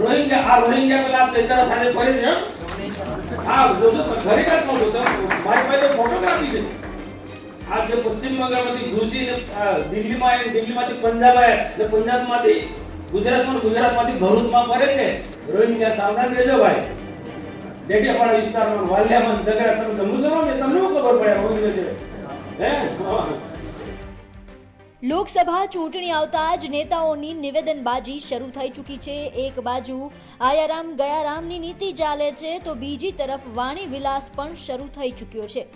Rohingya પેલા તેતરા સાથે ફરે છે હા જો ઘરે કાટ નો તો મારી પાસે ફોટોગ્રાફી છે આ જે પશ્ચિમ બંગાળમાંથી ઘૂસીને દિલ્હીમાં આવે દિલ્હીમાંથી પંજાબ આવે એટલે પંજાબમાંથી ગુજરાતમાંથી ભરૂચમાં ફરે છે રોહિંગ્યા સાવધાન રહેજો ભાઈ ડેડિયાપાડા વિસ્તારમાં વાલિયામાં ઝઘડા તમે મુસલમાન ને તમને ખબર પડે રોહિંગ્યા હે લોકસભા ચૂંટણી આવતા જ નેતાઓની નિવેદનબાજી શરૂ થઈ ચૂકી છે। એક બાજુ આયારામ ગયારામની નીતિ ચાલે છે તો બીજી તરફ વાણી વિલાસ પણ શરૂ થઈ ચૂક્યો છે।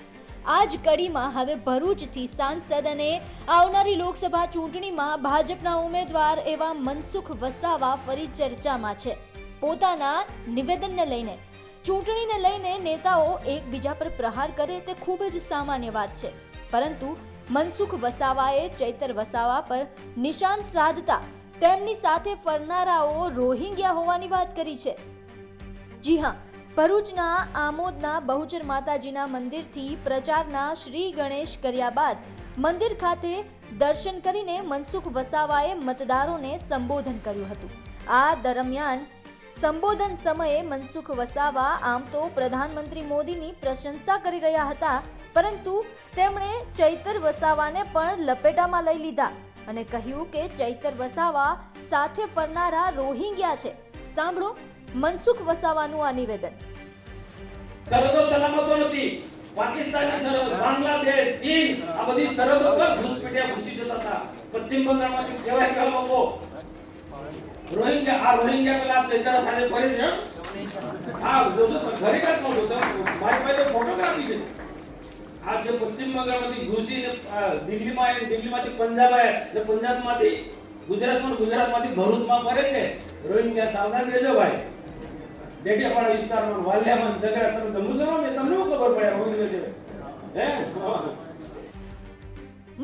આ જ કડીમાં હવે ભરૂચથી સાંસદ અને આવનારી લોકસભા ચૂંટણીમાં ભાજપના ઉમેદવાર એવા મનસુખ વસાવા ફરી ચર્ચામાં છે। પોતાના નિવેદનને લઈને ચૂંટણીને લઈને નેતાઓ એકબીજા પર પ્રહાર કરે તે ખૂબ જ સામાન્ય વાત છે, પરંતુ મનસુખ વસાવાએ ચૈતર વસાવા પર નિશાન સાધતા તેમની સાથે ફરનારાઓ રોહિંગ્યા હોવાની વાત કરી છે। જી હા, ભરૂચના આમોદના બહુચર માતાજીના મંદિરથી પ્રચારના શ્રી ગણેશ કર્યા બાદ મંદિર ખાતે દર્શન કરીને મનસુખ વસાવાએ મતદારોને સંબોધન કર્યું હતું। આ દરમિયાન સંબોધન સમયે મનસુખ વસાવા આમ તો પ્રધાનમંત્રી મોદીની પ્રશંસા કરી રહ્યા હતા, પરંતુ તેમણે ચૈતર વસાવાને પણ લપેટામાં લઈ લીધા અને કહ્યું કે ચૈતર વસાવા સાથે ફરનારા રોહિંગ્યા છે। સાંભળો મનસુખ વસાવાનું આ નિવેદન। સરહદો સલામતો નથી, પાકિસ્તાનની સરહદ, બાંગ્લાદેશ, ચીન આ બધી સરહદો પર ઘૂસપેઠિયા ઘૂસી જતા હતા। પશ્ચિમ બંગાળમાંથી કેવાય કે લોકો રોહિંગ્યા પેલા તેતરા સાથે ફરે છે હા જો ઘરે કાટ નો તો મારી પાસે ફોટોગ્રાફી છે આ જે પશ્ચિમ બંગાળમાંથી ઘૂસીને દિલ્હીમાં આવે દિલ્હીમાંથી પંજાબ આવે એટલે પંજાબમાંથી ગુજરાતમાંથી ભરૂચમાં ફરે છે રોહિંગ્યા સાવધાન રહેજો ભાઈ ડેડિયાપાડા વિસ્તારમાં વાલિયામાં ઝઘડા તમે મુસલમાન ને તમને ખબર પડે રોહિંગ્યા હે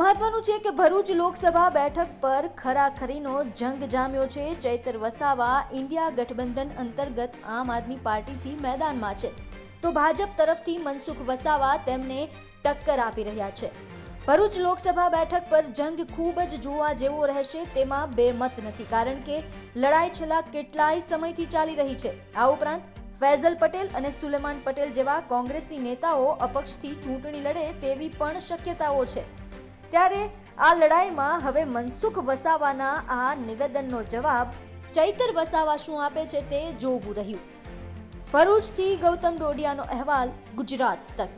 મહત્વનું છે કે ભરૂચ લોકસભા બેઠક પર ખરાખરીનો જંગ જામ્યો છે। ચૈતર વસાવા ઇન્ડિયા ગઠબંધન અંતર્ગત આમ આદમી પાર્ટીથી મેદાનમાં છે, તો ભાજપ તરફથી મનસુખ વસાવા તેમને ટક્કર આપી રહ્યા છે। ભરૂચ લોકસભા બેઠક પર જંગ ખૂબ જ જોવા જેવો રહેશે તેમાં બે મત નથી, કારણ કે લડાઈ છેલ્લા કેટલાય સમયથી ચાલી રહી છે। આ ઉપરાંત ફૈઝલ પટેલ અને સુલેમાન પટેલ જેવા કોંગ્રેસી નેતાઓ અપક્ષથી ચૂંટણી લડે તેવી પણ શક્યતાઓ છે। ત્યારે આ લડાઈમાં હવે મનસુખ વસાવાના આ નિવેદનનો જવાબ ચૈતર વસાવા શું આપે છે તે જોવું રહ્યું। ભરૂચથી ગૌતમ ડોડિયાનો અહેવાલ, ગુજરાત તક।